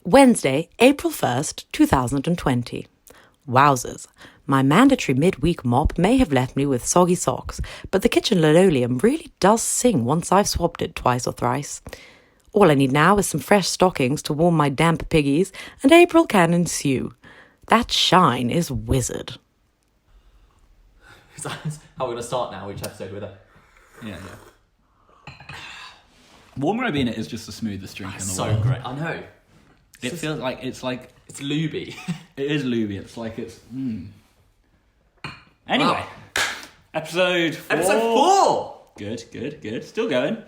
Wednesday, April 1st, 2020. Wowzers. My mandatory midweek mop may have left me with soggy socks, but the kitchen linoleum really does sing once I've swabbed it twice or thrice. All I need now is some fresh stockings to warm my damp piggies, and April can ensue. That shine is wizard. Is that how we're going to start now each episode with it? Yeah. Warm Ribena is just the smoothest drink in the so world. great. I know. It feels like it's lubey. It is lubey. It's like it's. Anyway, Wow. Episode 4. Episode 4. Good. Still going.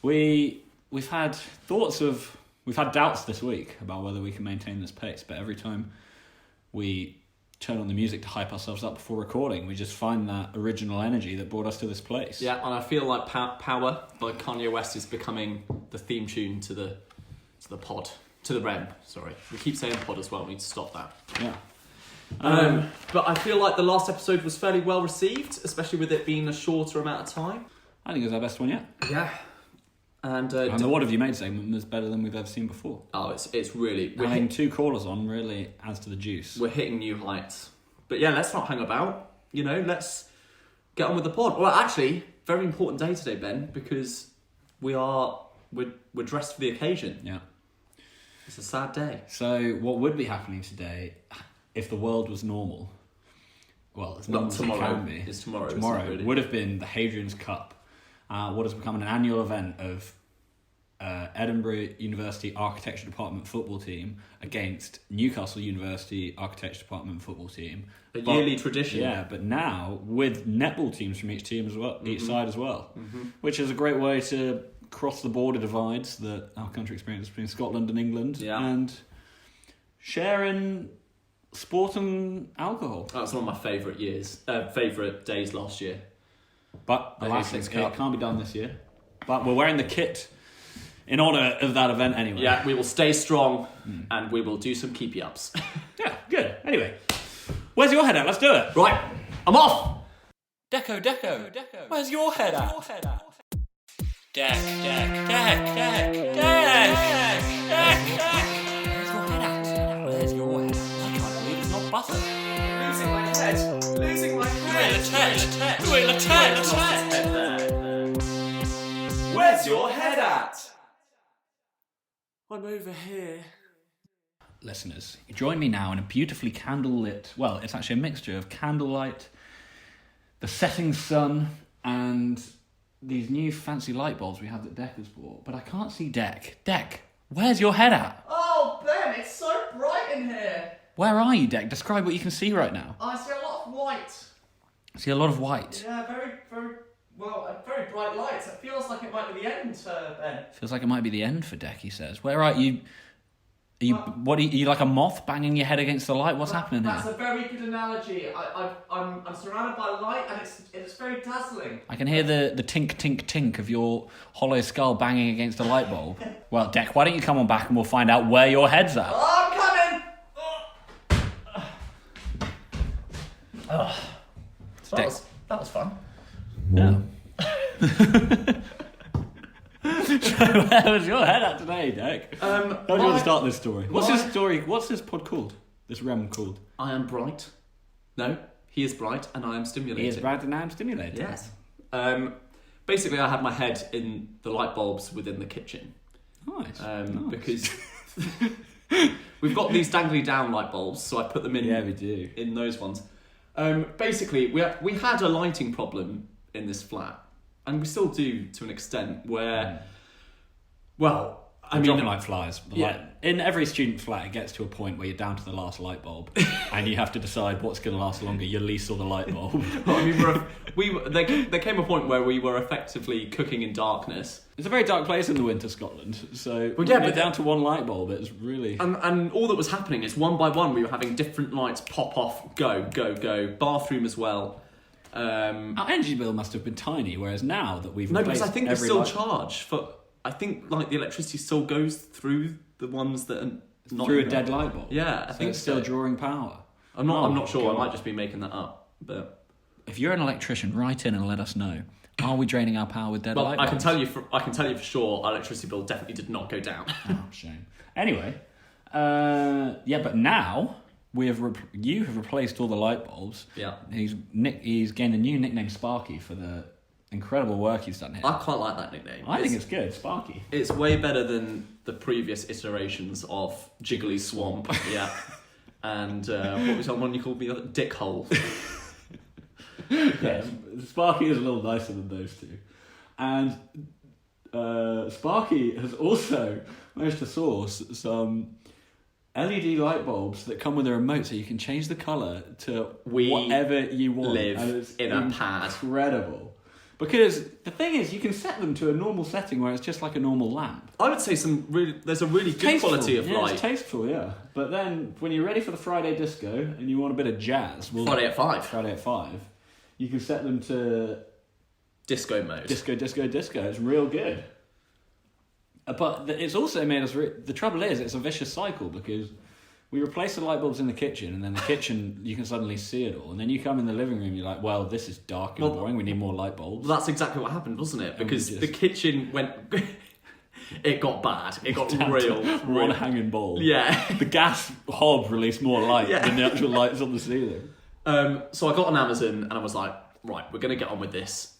We've had doubts this week about whether we can maintain this pace, but every time we turn on the music to hype ourselves up before recording, we just find that original energy that brought us to this place. Yeah, and I feel like Power by Kanye West is becoming the theme tune to the pod. To the Rem, sorry. We keep saying pod as well, we need to stop that. Yeah. But I feel like the last episode was fairly well received, especially with it being a shorter amount of time. I think it was our best one yet. Yeah. And the What Have You Made segment was better than we've ever seen before. Oh, it's really... Having 2 callers on really adds to the juice. We're hitting new heights. But yeah, let's not hang about. Let's get on with the pod. Well, actually, very important day today, Ben, because we're dressed for the occasion. Yeah. It's a sad day. So what would be happening today if the world was normal? Well, it's not tomorrow. It can be. It's tomorrow. Tomorrow would have been the Hadrian's Cup, what has become an annual event of Edinburgh University Architecture Department football team against Newcastle University Architecture Department football team. Yearly tradition. Yeah, but now with netball teams from each team as well, each side as well, which is a great way to cross the border divides that our country experiences between Scotland and England, and sharing sport and alcohol. That was one of my favourite days last year. But alas, it can't be done this year. But we're wearing the kit in honour of that event anyway. Yeah, we will stay strong and we will do some keepy ups. Yeah, good. Anyway, where's your head at? Let's do it. Right, I'm off. Deco. Where's your head at? Deck. Where's your head at? I can't believe it's not butter. Losing my head. Where's your head at? I'm over here. Listeners, join me now in a beautifully candlelit, well, it's actually a mixture of candlelight, the setting sun, and these new fancy light bulbs we have that Deck has bought. But I can't see Deck. Deck, where's your head at? Oh, Ben, it's so bright in here. Where are you, Deck? Describe what you can see right now. I see a lot of white. I see a lot of white. Yeah, very bright lights. It feels like it might be the end, Ben. Feels like it might be the end for Deck, he says. Where are you? Are you like a moth banging your head against the light? What's happening here? That's a very good analogy. I'm surrounded by light and it's very dazzling. I can hear the tink of your hollow skull banging against a light bulb. Well, Deck, why don't you come on back and we'll find out where your head's at? Oh, I'm coming! So that was fun. Yeah. So where was your head at today, Deck? How do you want to start this story? What's this pod called? This Rem called? I am bright. No, he is bright and I am stimulated. He is bright and I am stimulated. Yes. Basically, I had my head in the light bulbs within the kitchen. Nice. Because we've got these dangly down light bulbs, so I put them in. Yeah, we do. In those ones. Basically, we had a lighting problem in this flat. And we still do to an extent where, Dropping like flies. Yeah. In every student flat, it gets to a point where you're down to the last light bulb, and you have to decide what's going to last longer, your lease or the light bulb. There came a point where we were effectively cooking in darkness. It's a very dark place in the winter Scotland, so Well, yeah, but but- down to one light bulb, it's really... And all that was happening is one by one we were having different lights pop off, go, bathroom as well. Our energy bill must have been tiny, whereas now that we've No, replaced because I think there's every still light... charge for. I think like the electricity still goes through the ones that are not through a in dead light bulb. Yeah, I so think it's still so. drawing power. I'm not sure. God. I might just be making that up. But If you're an electrician, write in and let us know. Are we draining our power with dead light bulbs? I can tell you for sure, our electricity bill definitely did not go down. Oh, shame. Anyway, Yeah, but now you have replaced all the light bulbs. Yeah. He's gained a new nickname, Sparky, for the incredible work he's done here. I quite like that nickname. I think it's good, Sparky. It's way better than the previous iterations of Jiggly Swamp. Yeah. And what was the one you called me? Dick Hole. Yeah, Sparky is a little nicer than those two. And Sparky has also managed to source some LED light bulbs that come with a remote, so you can change the colour to whatever you want. Live and it's in a pad. Incredible. Because the thing is, you can set them to a normal setting where it's just like a normal lamp. I would say there's a really good Tasteful. quality of light. It's tasteful, yeah. But then, when you're ready for the Friday disco and you want a bit of jazz... Friday at 5. You can set them to... Disco mode. Disco. It's real good. But it's also made us... The trouble is, it's a vicious cycle because we replace the light bulbs in the kitchen, and then the kitchen, you can suddenly see it all. And then you come in the living room, you're like, well, this is dark and boring. We need more light bulbs. Well, that's exactly what happened, wasn't it? Because the kitchen went... it got bad. It got real. One hanging bulb. Yeah. The gas hob released more light than the actual lights on the ceiling. So I got on Amazon, and I was like, right, we're going to get on with this.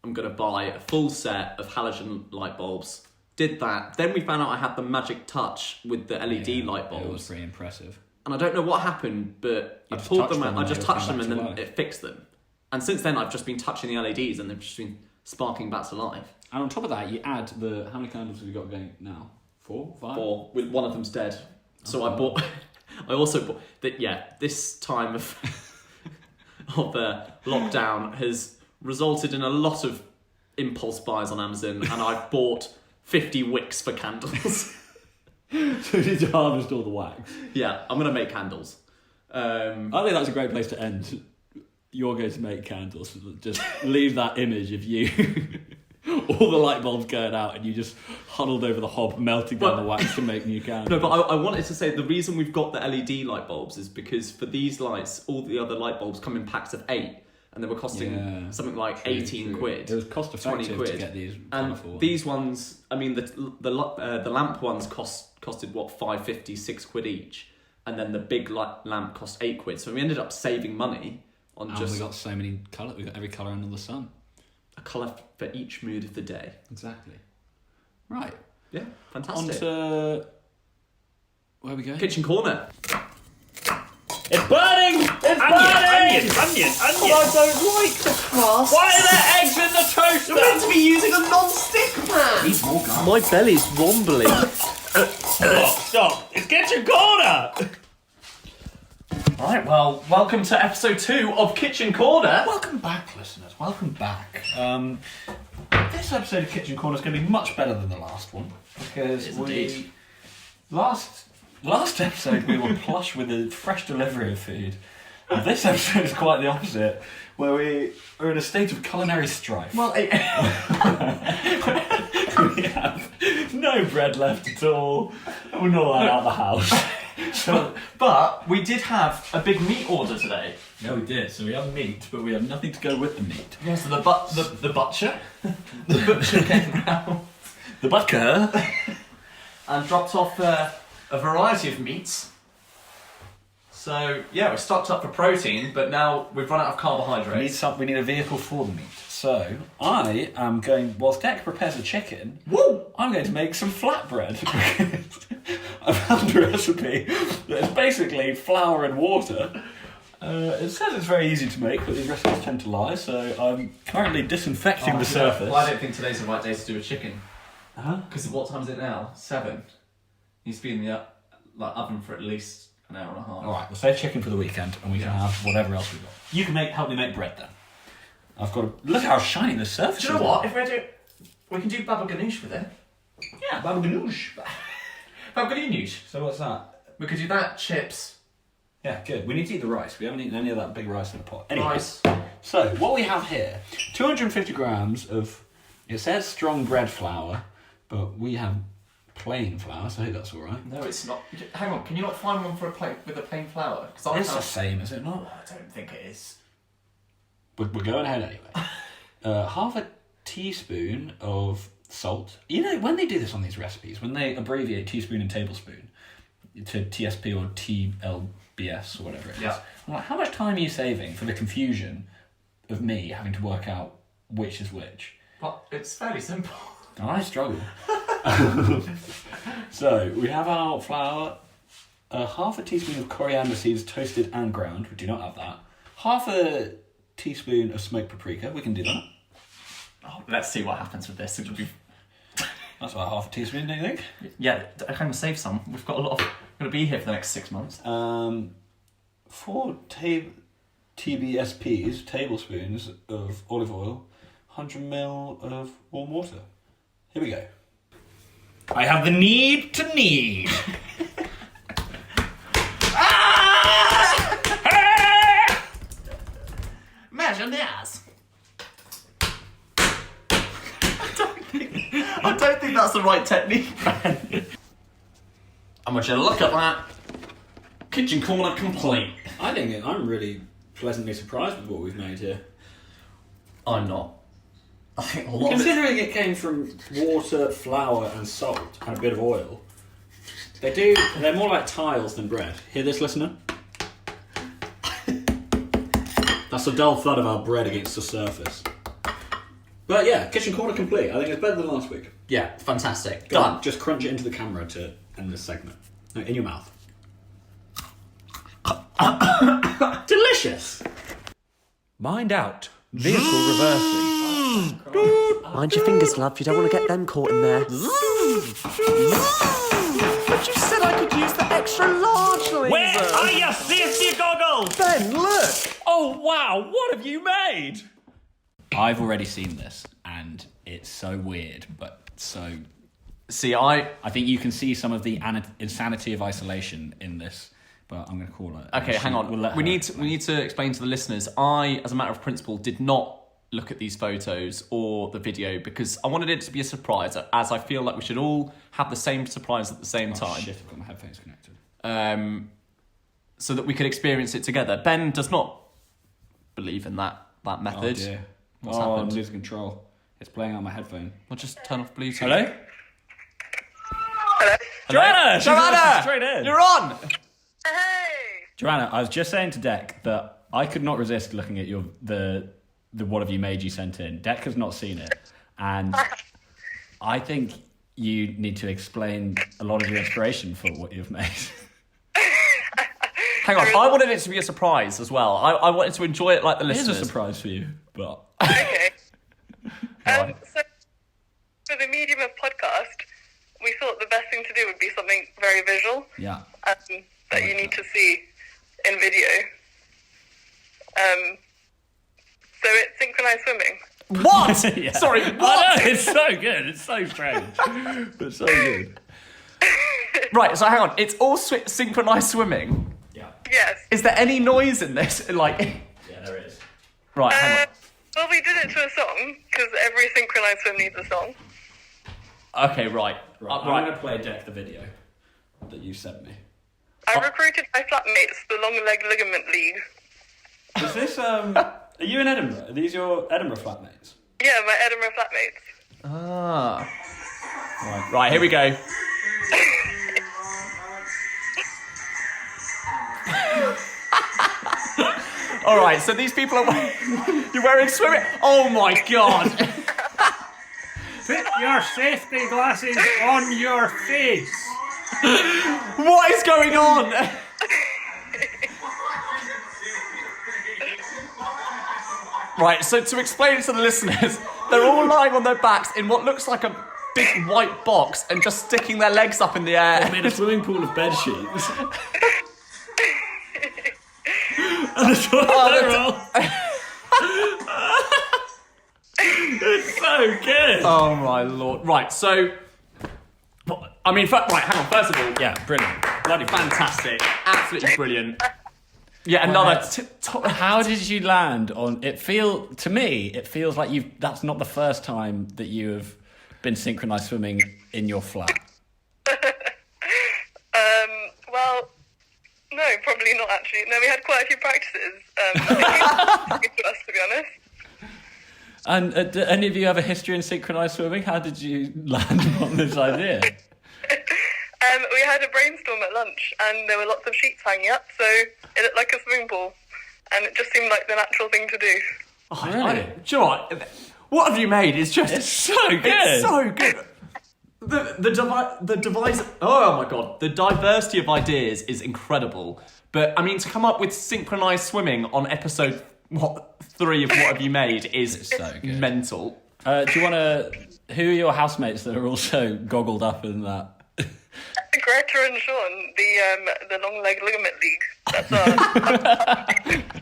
I'm going to buy a full set of halogen light bulbs. Did that. Then we found out I had the magic touch with the LED light bulbs. It was pretty impressive. And I don't know what happened, but I pulled them out. I just touched them and then it fixed them. And since then, I've just been touching the LEDs and they've just been sparking back to life. And on top of that, you add how many candles have you got going now? 4? 5? 4. With one of them's dead. So I also bought that. Yeah, this time of lockdown has resulted in a lot of impulse buys on Amazon, and I've bought 50 wicks for candles. So you need to harvest all the wax. Yeah, I'm going to make candles. I think that's a great place to end. You're going to make candles. Just leave that image of you, all the light bulbs going out, and you just huddled over the hob, melting down the wax to make new candles. No, but I wanted to say the reason we've got the LED light bulbs is because for these lights, all the other light bulbs come in packs of 8. And they were costing something like 18 quid. It was cost effective to get these. And these ones, I mean, the lamp ones costed what, £5.50, £6 each, and then the big lamp cost £8. So we ended up saving money on just. We got so many colours. We got every colour under the sun. A colour for each mood of the day. Exactly. Right. Yeah. Fantastic. On to where are we going? Kitchen corner. It's burning! It's burning! Onion! I don't like the crust. Why are there eggs in the toaster? You're meant to be using a non-stick pan. My belly's rumbling. Stop! It's Kitchen Corner! Right, well, welcome to episode 2 of Kitchen Corner. Welcome back, listeners. Welcome back. This episode of Kitchen Corner is going to be much better than the last one because Last episode we were plush with a fresh delivery of food. And this episode is quite the opposite, where we are in a state of culinary strife. Well, we have no bread left at all, and we're not allowed out of the house. But we did have a big meat order today. Yeah, we did. So we have meat, but we have nothing to go with the meat. Yeah, so the butcher, the butcher came round. The butcher. And dropped off a variety of meats. So, yeah, we're stocked up for protein, but now we've run out of carbohydrates. We need a vehicle for the meat. So, I am going, whilst Deck prepares a chicken, I'm going to make some flatbread. I've found a recipe that is basically flour and water. It says it's very easy to make, but these recipes tend to lie, so I'm currently disinfecting the surface. Well, I don't think today's the right day to do a chicken. Huh? Because what time is it now? 7. Needs to be in the oven for at least an hour and a half. Alright, we'll save chicken for the weekend, and we can have whatever else we've got. You can help me make bread then. I've got to... Look how shiny the surface is. Do you know what? If we can do baba ganoush with it. Yeah, baba ganoush. Baba ganoush. So what's that? We could do that, chips. Yeah, good. We need to eat the rice. We haven't eaten any of that big rice in the pot. Anyway, Rice. So, what we have here, 250 grams of... It says strong bread flour, but we have plain flour, so I hope that's alright. No, it's not. Hang on, can you not find one for with a plain flour? It's the same, is it not? I don't think it is. We're going ahead anyway. Half a teaspoon of salt. You know, when they do this on these recipes, when they abbreviate teaspoon and tablespoon, to TSP or TLBS or whatever it is. Yeah. I'm like, how much time are you saving for the confusion of me having to work out which is which? But it's fairly simple. I struggle. So we have our flour, half a teaspoon of coriander seeds toasted and ground. We do not have that. Half a teaspoon of smoked paprika. We can do that. Oh, let's see what happens with this. It'll be... That's about half a teaspoon, don't you think? Yeah, I kind of save some. We've got a lot of... We're going to be here for the next 6 months. 4 TBSPs, tablespoons of olive oil, 100 ml of warm water. Here we go. I have the need to knead. Measure this. I don't think that's the right technique, man. I want you to look at that. Kitchen corner complete. I'm really pleasantly surprised with what we've made here. I'm not. I think a lot of it... Considering it came from water, flour and salt and a bit of oil, they're more like tiles than bread. Hear this, listener? That's the dull thud of our bread against the surface. But yeah, kitchen corner complete. I think it's better than last week. Yeah, fantastic. Go Done. on, just crunch it into the camera to end this segment. No, in your mouth. Delicious! Mind out. Vehicle reversing. Mind your fingers, love. You don't want to get them caught in there. But you said I could use the extra large laser. Where are your safety goggles? Ben, look. Oh wow, what have you made? I've already seen this, and it's so weird, but so... See, I think you can see some of the insanity of isolation in this, but I'm going to call it... Okay, hang on. We'll we need to explain to the listeners. I, as a matter of principle, did not look at these photos or the video because I wanted it to be a surprise, as I feel like we should all have the same surprise at the same time. Shit, I've got my headphones connected. So that we could experience it together. Ben does not believe in that method. Oh dear. What's I'm happened? losing control. It's playing out my headphone. Well, just turn off Bluetooth. Hello? Joanna! Joanna! Straight in. You're on! Joanna, I was just saying to Dec that I could not resist looking at the what have you made you sent in. Dec has not seen it, and I think you need to explain a lot of your inspiration for what you've made. Hang on, I wanted it to be a surprise as well. I wanted to enjoy it like the It is listeners. a surprise for you, but... Okay. Right. So, for the medium of podcast, we thought the best thing to do would be something very visual. Yeah. That you need to see in video. So it's synchronized swimming. What? Yeah. Sorry, I what? know, it's so good. It's so strange. But so good. Right, so hang on. It's all synchronized swimming. Yeah. Yes. Is there any noise in this? Like, Yeah, there is. right, hang on. Well, we did it to a song, because every synchronized swim needs a song. Okay, right. I'm going to play Dec the video that you sent me. I recruited my flatmates, the Long Leg Ligament League. Is this, are you in Edinburgh? Are these your Edinburgh flatmates? Yeah, my Edinburgh flatmates. Ah. Right, here we go. All right, so these people are you're wearing swimming. Oh my god! Put your safety glasses on your face. What is going on? Right, so to explain it to the listeners, they're all lying on their backs in what looks like a big white box and just sticking their legs up in the air. Made a swimming pool of bed sheets. And the toilet roll. It's so good. Oh my lord! Right, so I mean, right, hang on. First of all, Yeah, brilliant. bloody fantastic, absolutely brilliant. Yeah, another. How did you land on it? To me, it feels like that's not the first time that you have been synchronized swimming in your flat. Well, no, probably not actually. No, we had quite a few practices. To us, to be honest. And do any of you have a history in synchronized swimming? How did you land on this idea? We had a brainstorm at lunch, and there were lots of sheets hanging up, so it looked like a swimming pool, and it just seemed like the natural thing to do. Oh, really? Do you know what have you made? It's so good. It's so good. The device. Oh my god, the diversity of ideas is incredible. But I mean, to come up with synchronized swimming on episode 3 of What Have You Made is so good. Mental. Do you want to? Who are your housemates that are also goggled up in that? Greta and Sean, the long leg ligament league. That's our.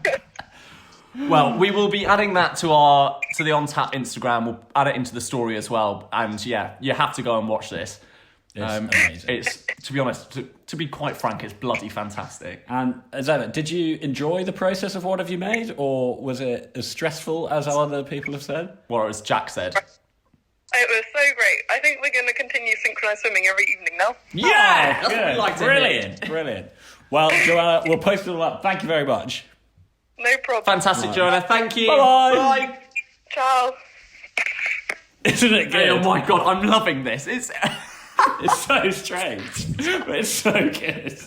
Well, we will be adding that to the On Tap Instagram. We'll add it into the story as well. And yeah, you have to go and watch this. It's amazing. It's, to be honest, to be quite frank, it's bloody fantastic. And Zena, did you enjoy the process of What Have You Made, or was it as stressful as other people have said? Or as Jack said. It was so great. I think we're going to continue synchronised swimming every evening now. Yeah, that's what we good. like to hear. Brilliant. Well, Joanna, we'll post it all up. Thank you very much. No problem. Fantastic, Joanna. Thank you. Bye-bye. Bye. Ciao. Isn't it good? Oh my god, I'm loving this. It's so strange, but it's so good.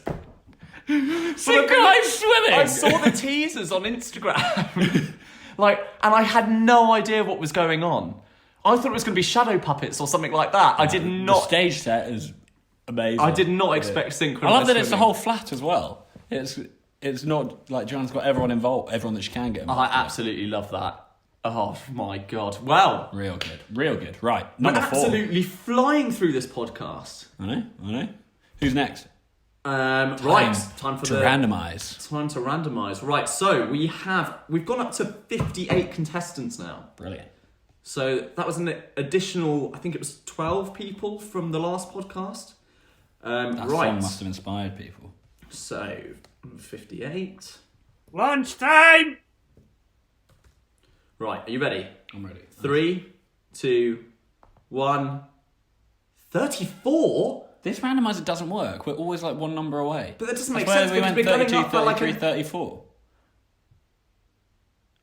Synchronized swimming. I saw the teasers on Instagram, and I had no idea what was going on. I thought it was going to be shadow puppets or something like that. I did not. The stage set is amazing. I did not expect synchronized. I love that it's the swimming. whole flat as well. It's not like Joanna's got everyone involved, everyone that she can get involved. I absolutely love that. Oh my god! Well, real good. Right, we're number 4. absolutely flying through this podcast. I know. Who's next? Time to randomise. Time to randomise. Right, so we've gone up to 58 contestants now. Brilliant. So that was an additional, I think it was 12 people from the last podcast. That song must have inspired people. So 58. Lunchtime! Right, are you ready? I'm ready. 3, 2, 1. 34? This randomizer doesn't work. We're always like one number away. But that doesn't make That's sense why we because went we're going 32, up by 33, 34.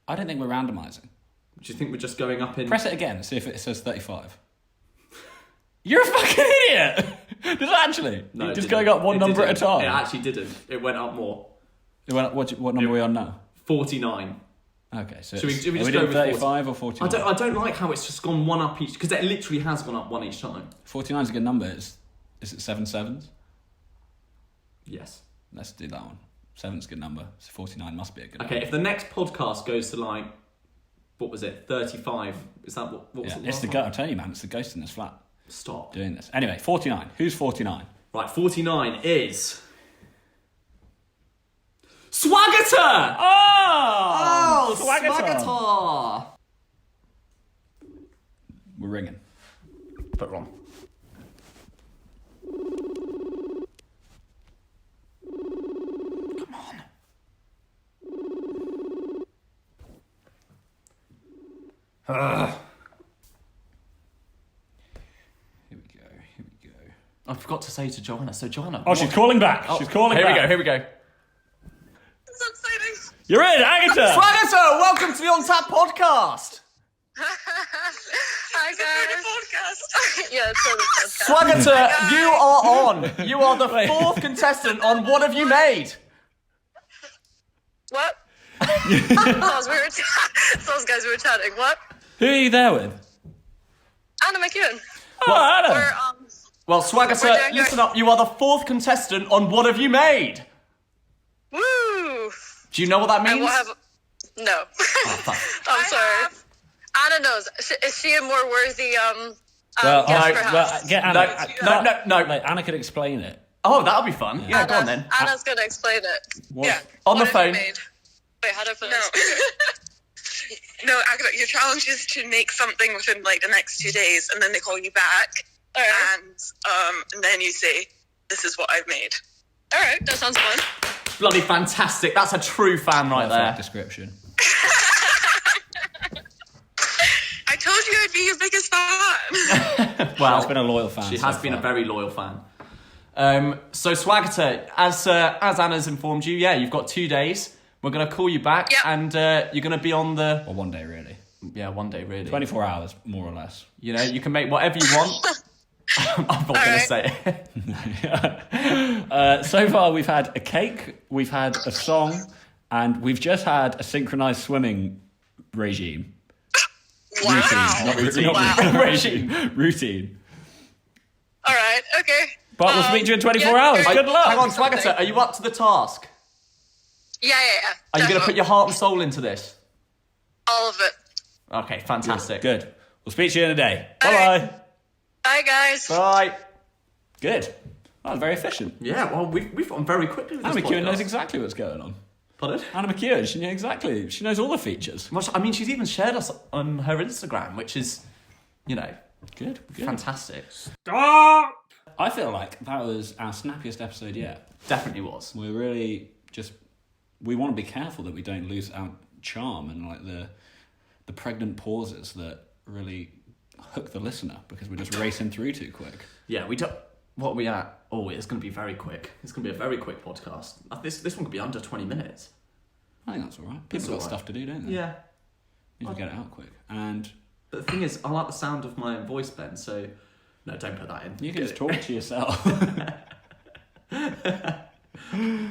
I don't think we're randomising. Do you think we're just going up in... Press it again, see if it says 35. You're a fucking idiot! Does it actually? No, You're just it going didn't. up one It number at a didn't. time? It actually didn't. It went up more. What number are we on now? 49. Okay, so Should we are just we go doing with 35 or 49? I don't like how it's just gone one up each, because it literally has gone up one each time. 49 is a good number. Is it 7 sevens? Yes. Let's do that one. 7's a good number. So 49 must be a good Okay, number. if the next podcast goes to what was it, 35, is that what was Yeah, it? it's the ghost. I'm telling you, man, it's the ghost in this flat Stop. doing this. Anyway, 49. Who's 49? Right, 49 is... Swagator! Oh! Swagator! We're ringing. Put it on. Come on. Here we go. I forgot to say to Joanna. So Joanna... Oh, she's calling back. She's calling back. Here we go. So exciting. You're in, Agatha! Swagator, welcome to the On Tap podcast. Hi guys. Yeah, it's on the podcast. Swagator, you are on. You are the 4th contestant on What Have You Made? What? Those guys we were chatting. What? Who are you there with? Anna McEwen. Oh, Anna! We're Well, We're Swagator, doing listen up. You are the 4th contestant on What Have You Made? woo. Do you know what that And means? we'll have. No. I'm sorry. Anna knows. Is she a more worthy Well, guest, perhaps? get Anna. No. Like, Anna could explain it. Oh, that'll be fun. Yeah, go on then. Anna's gonna explain it. What? Yeah. On the What have you phone. made? Wait, how do I put No. it? No, Agatha, your challenge is to make something within like the next 2 days, and then they call you back, Alright. and then you say, "This is what I've made." Alright, that sounds fun. Bloody fantastic. That's a true fan right Perfect there. description. I told you I'd be your biggest fan. Well, She's been a loyal fan. she so has been a far. very loyal fan. So Swagator, as Anna's informed you, yeah, you've got 2 days. We're going to call you back, Yep. and you're going to be on the... Or 1 day, really. Yeah, 1 day, really. 24 hours, more or less. You know, you can make whatever you want. I'm not going to right. say it. So far, we've had a cake, we've had a song, and we've just had a synchronized swimming regime. Wow. Routine. Wow. Routine. All right. Okay. But we'll speak to you in 24 hours. very- Good luck. Hang on, Swaggerton, are you up to the task? Yeah. Are you going to put your heart and soul into this? all of it? Okay, fantastic. Good. We'll speak to you in a day. All Bye-bye. right. Bye, guys. Bye. Good. That was very efficient. Yeah, well, we've gone very quickly with this Anna McEwen podcast. knows exactly what's going on. Pardon? Anna McEwen, she knew exactly. She knows all the features. Well, I mean, she's even shared us on her Instagram, which is, Good. fantastic. Stop! I feel like that was our snappiest episode yet. Definitely was. We're really we want to be careful that we don't lose our charm and like the pregnant pauses that really hook the listener because we're just racing through too quick. Yeah, we don't... What are we at? Oh, it's going to be very quick. It's going to be a very quick podcast. This one could be under 20 minutes. I think that's all right. People It's got all right. stuff to do, don't they? Yeah. Need to get it out quick. And But the thing is, I like the sound of my own voice, Ben, so... No, don't put that in. you can just talk to yourself. I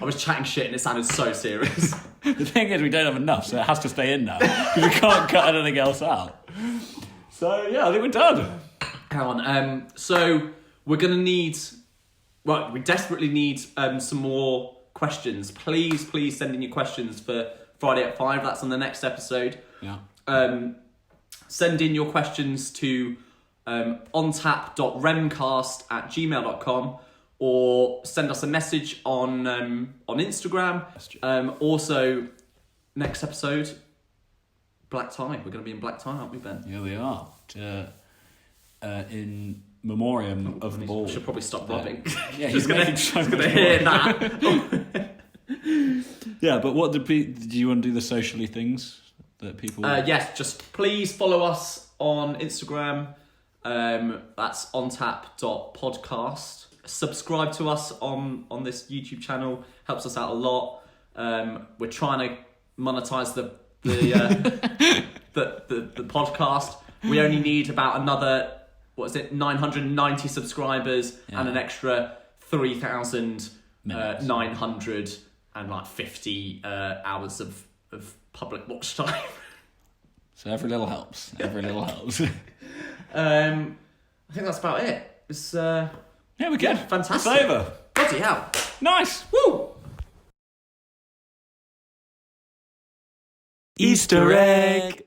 was chatting shit and it sounded so serious. The thing is, we don't have enough, so it has to stay in now because we can't cut anything else out. So yeah, I think we're done. Hang on. So we're going to need... Well, we desperately need some more questions. Please send in your questions for Friday at 5. That's on the next episode. Yeah. Send in your questions to ontap.remcast@gmail.com or send us a message on Instagram. Also, next episode, black tie. We're going to be in black tie, aren't we, Ben? Here we are. In memoriam of the ball. We should probably stop rubbing. Yeah, he's going to hear that. Yeah, but what do you want to do the socially things that people... Yes, just please follow us on Instagram. That's ontap.podcast. Subscribe to us on this YouTube channel. Helps us out a lot. We're trying to monetize the podcast. We only need about another 990 subscribers and an extra 3,950 hours of public watch time. So every little helps. Every little helps. I think that's about it. It's Yeah, we're good. fantastic. It's over. Bloody hell. Nice. Woo! Easter egg.